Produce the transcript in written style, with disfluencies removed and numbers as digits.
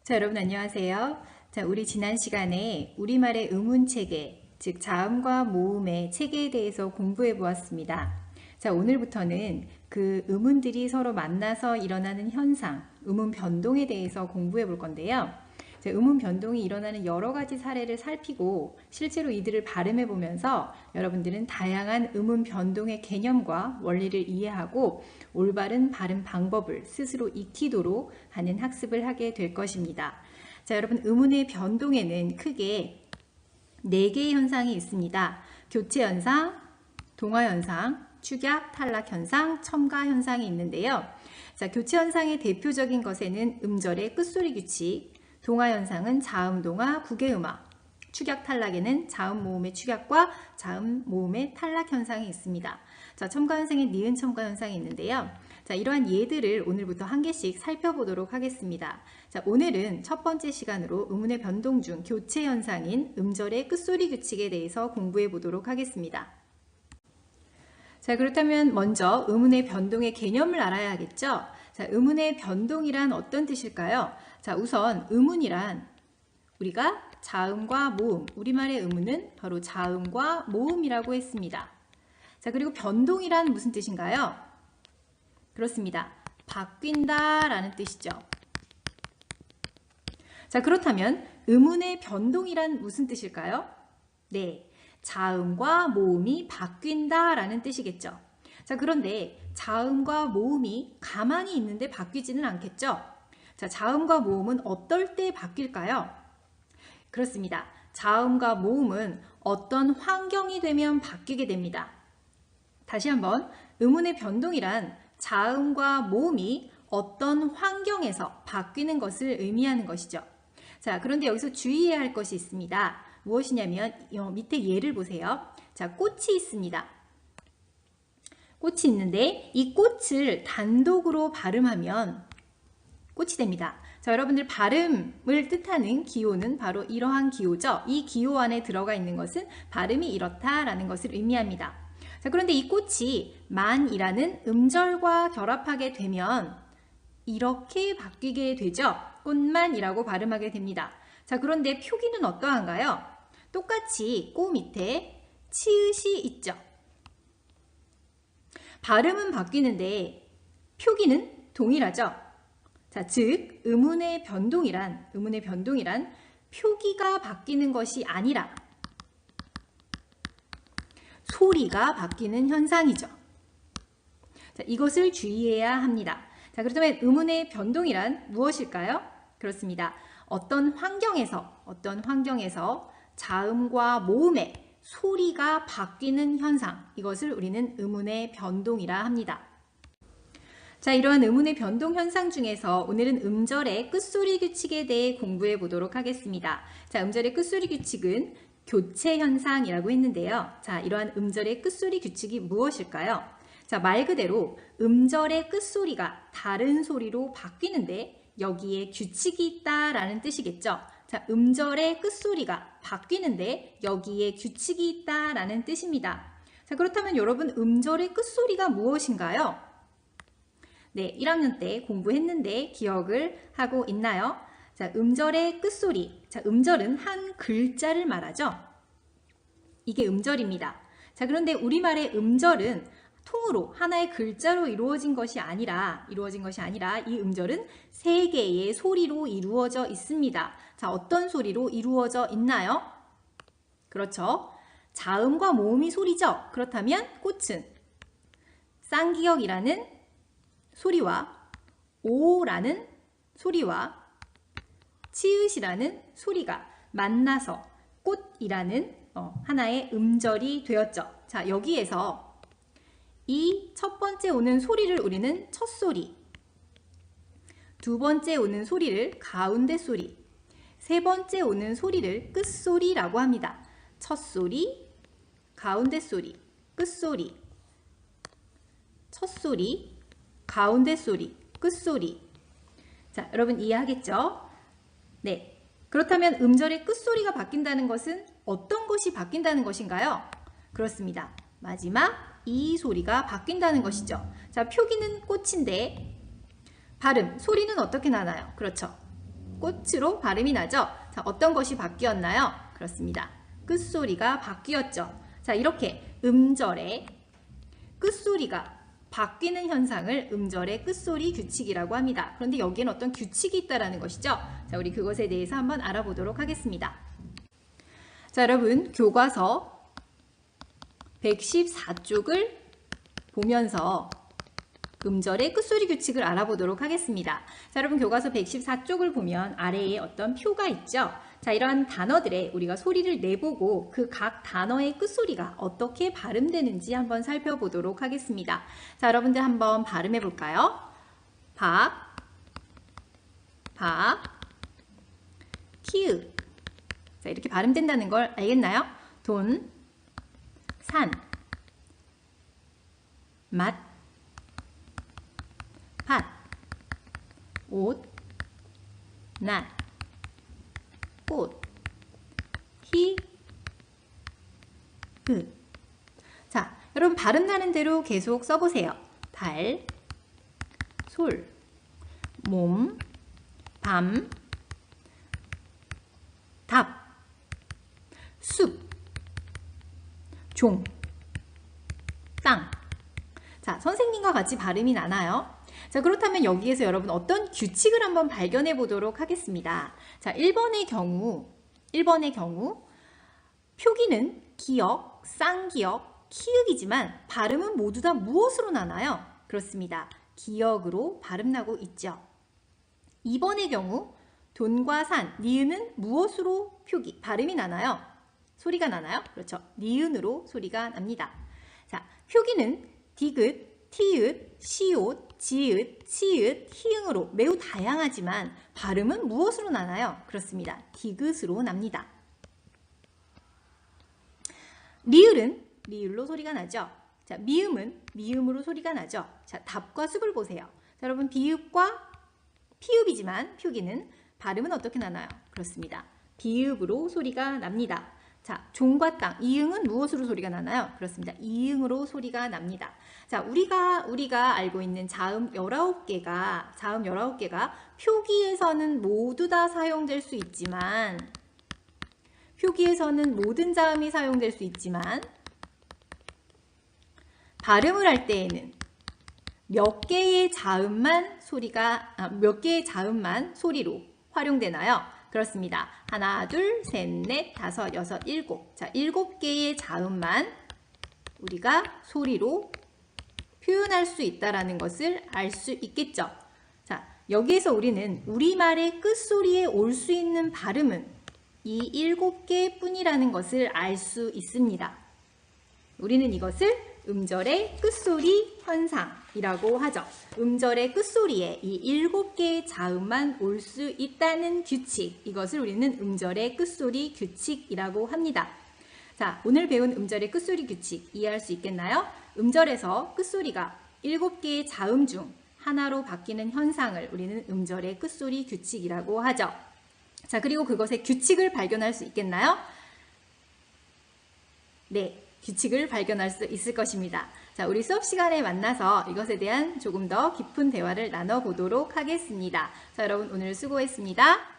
자, 여러분 안녕하세요. 자, 우리 지난 시간에 우리말의 의문체계, 즉 자음과 모음의 체계에 대해서 공부해 보았습니다. 자, 오늘부터는 그 의문들이 서로 만나서 일어나는 현상, 의문 변동에 대해서 공부해 볼 건데요. 자, 의문 변동이 일어나는 여러 가지 사례를 살피고 실제로 이들을 발음해 보면서 여러분들은 다양한 의문 변동의 개념과 원리를 이해하고 올바른 발음 방법을 스스로 익히도록 하는 학습을 하게 될 것입니다. 자, 여러분 의문의 변동에는 크게 4개의 현상이 있습니다. 교체 현상, 동화 현상, 축약, 탈락 현상, 첨가 현상이 있는데요. 자, 교체 현상의 대표적인 것에는 음절의 끝소리 규칙, 동화 현상은 자음 동화, 국외음악, 축약 탈락에는 자음 모음의 축약과 자음 모음의 탈락 현상이 있습니다. 자, 첨가 현상에 니은 첨가 현상이 있는데요. 자, 이러한 예들을 오늘부터 한 개씩 살펴보도록 하겠습니다. 자, 오늘은 첫 번째 시간으로 의문의 변동 중 교체 현상인 음절의 끝소리 규칙에 대해서 공부해 보도록 하겠습니다. 자, 그렇다면 먼저 의문의 변동의 개념을 알아야 하겠죠? 자, 의문의 변동이란 어떤 뜻일까요? 자, 우선 의문이란 우리가 자음과 모음, 우리말의 의문은 바로 자음과 모음이라고 했습니다. 자, 그리고 변동이란 무슨 뜻인가요? 그렇습니다. 바뀐다 라는 뜻이죠. 자, 그렇다면 의문의 변동이란 무슨 뜻일까요? 네, 자음과 모음이 바뀐다 라는 뜻이겠죠. 자, 그런데 자음과 모음이 가만히 있는데 바뀌지는 않겠죠? 자, 자음과 모음은 어떨 때 바뀔까요? 그렇습니다. 자음과 모음은 어떤 환경이 되면 바뀌게 됩니다. 다시 한번, 의문의 변동이란 자음과 모음이 어떤 환경에서 바뀌는 것을 의미하는 것이죠. 자, 그런데 여기서 주의해야 할 것이 있습니다. 무엇이냐면 밑에 예를 보세요. 자, 꽃이 있습니다. 꽃이 있는데 이 꽃을 단독으로 발음하면 꽃이 됩니다. 자, 여러분들 발음을 뜻하는 기호는 바로 이러한 기호죠. 이 기호 안에 들어가 있는 것은 발음이 이렇다라는 것을 의미합니다. 자, 그런데 이 꽃이 만이라는 음절과 결합하게 되면 이렇게 바뀌게 되죠. 꽃만이라고 발음하게 됩니다. 자, 그런데 표기는 어떠한가요? 똑같이 꼬 밑에 치읓이 있죠. 발음은 바뀌는데 표기는 동일하죠. 자, 즉 의문의 변동이란 표기가 바뀌는 것이 아니라 소리가 바뀌는 현상이죠. 자, 이것을 주의해야 합니다. 자, 그렇다면 의문의 변동이란 무엇일까요? 그렇습니다. 어떤 환경에서 자음과 모음의 소리가 바뀌는 현상, 이것을 우리는 의문의 변동이라 합니다. 자, 이러한 의문의 변동 현상 중에서 오늘은 음절의 끝소리 규칙에 대해 공부해 보도록 하겠습니다. 자, 음절의 끝소리 규칙은 교체 현상이라고 했는데요. 자, 이러한 음절의 끝소리 규칙이 무엇일까요? 자, 말 그대로 음절의 끝소리가 다른 소리로 바뀌는데 여기에 규칙이 있다라는 뜻이겠죠. 자, 음절의 끝소리가 바뀌는데 여기에 규칙이 있다라는 뜻입니다. 자, 그렇다면 여러분 음절의 끝소리가 무엇인가요? 네, 1학년 때 공부했는데 기억을 하고 있나요? 자, 음절의 끝소리. 자, 음절은 한 글자를 말하죠. 이게 음절입니다. 자, 그런데 우리말의 음절은 통으로 하나의 글자로 이루어진 것이 아니라 이 음절은 3개의 소리로 이루어져 있습니다. 자, 어떤 소리로 이루어져 있나요? 그렇죠. 자음과 모음이 소리죠. 그렇다면 꽃은 쌍기역이라는 소리와 오라는 소리와 치읓이라는 소리가 만나서 꽃이라는 하나의 음절이 되었죠. 자, 여기에서 이 첫 번째 오는 소리를 우리는 첫 소리, 두 번째 오는 소리를 가운데 소리, 세 번째 오는 소리를 끝소리라고 합니다. 첫 소리, 가운데 소리, 끝소리, 첫 소리, 가운데 소리, 끝소리. 자, 여러분 이해하겠죠? 네. 그렇다면 음절의 끝소리가 바뀐다는 것은 어떤 것이 바뀐다는 것인가요? 그렇습니다. 마지막 이 소리가 바뀐다는 것이죠. 자, 표기는 꽃인데 발음, 소리는 어떻게 나나요? 그렇죠. 꽃으로 발음이 나죠. 자, 어떤 것이 바뀌었나요? 그렇습니다. 끝소리가 바뀌었죠. 자, 이렇게 음절의 끝소리가 바뀌는 현상을 음절의 끝소리 규칙이라고 합니다. 그런데 여기에는 어떤 규칙이 있다는 것이죠. 자, 우리 그것에 대해서 한번 알아보도록 하겠습니다. 자, 여러분, 교과서 114쪽을 보면서 음절의 끝소리 규칙을 알아보도록 하겠습니다. 자, 여러분, 교과서 114쪽을 보면 아래에 어떤 표가 있죠. 자, 이런 단어들에 우리가 소리를 내보고 그 각 단어의 끝소리가 어떻게 발음되는지 한번 살펴보도록 하겠습니다. 자, 여러분들 한번 발음해 볼까요? 밥, 키읔. 자, 이렇게 발음된다는 걸 알겠나요? 돈, 산, 맛, 밭, 옷, 낫, 꽃, 히, 그. 자, 여러분 발음 나는 대로 계속 써보세요. 달, 솔, 몸, 밤, 답, 숲, 종, 땅. 자, 선생님과 같이 발음이 나나요? 자, 그렇다면 여기에서 여러분 어떤 규칙을 한번 발견해 보도록 하겠습니다. 자, 1번의 경우 표기는 기역, 쌍기역, 키읔이지만 발음은 모두 다 무엇으로 나나요? 그렇습니다. 기역으로 발음나고 있죠. 2번의 경우 돈과 산, 니은은 무엇으로 발음이 나나요? 소리가 나나요? 그렇죠. 니은으로 소리가 납니다. 자, 표기는 디귿, 티읕, 시옷, 지읒, 치읒, 히읗으로 매우 다양하지만 발음은 무엇으로 나나요? 그렇습니다. 디귿으로 납니다. 리을은 리을로 소리가 나죠. 자, 미음은 미음으로 소리가 나죠. 자, 답과 숲을 보세요. 자, 여러분 비읍과 피읍이지만 표기는 발음은 어떻게 나나요? 그렇습니다. 비읍으로 소리가 납니다. 자, 종과 땅, 이응은 무엇으로 소리가 나나요? 그렇습니다. 이응으로 소리가 납니다. 자, 우리가 알고 있는 자음 19개가 표기에서는 모두 다 사용될 수 있지만 표기에서는 모든 자음이 사용될 수 있지만 발음을 할 때에는 몇 개의 자음만 소리로 활용되나요? 그렇습니다. 하나, 둘, 셋, 넷, 다섯, 여섯, 일곱. 자, 7개의 자음만 우리가 소리로 표현할 수 있다는 것을 알 수 있겠죠. 자, 여기에서 우리는 우리말의 끝소리에 올 수 있는 발음은 이 7개 뿐이라는 것을 알 수 있습니다. 우리는 이것을 음절의 끝소리 현상이라고 하죠. 음절의 끝소리에 이 7개의 자음만 올 수 있다는 규칙, 이것을 우리는 음절의 끝소리 규칙이라고 합니다. 자, 오늘 배운 음절의 끝소리 규칙 이해할 수 있겠나요? 음절에서 끝소리가 7개의 자음 중 하나로 바뀌는 현상을 우리는 음절의 끝소리 규칙이라고 하죠. 자, 그리고 그것의 규칙을 발견할 수 있겠나요? 네, 규칙을 발견할 수 있을 것입니다. 자, 우리 수업 시간에 만나서 이것에 대한 조금 더 깊은 대화를 나눠보도록 하겠습니다. 자, 여러분 오늘 수고했습니다.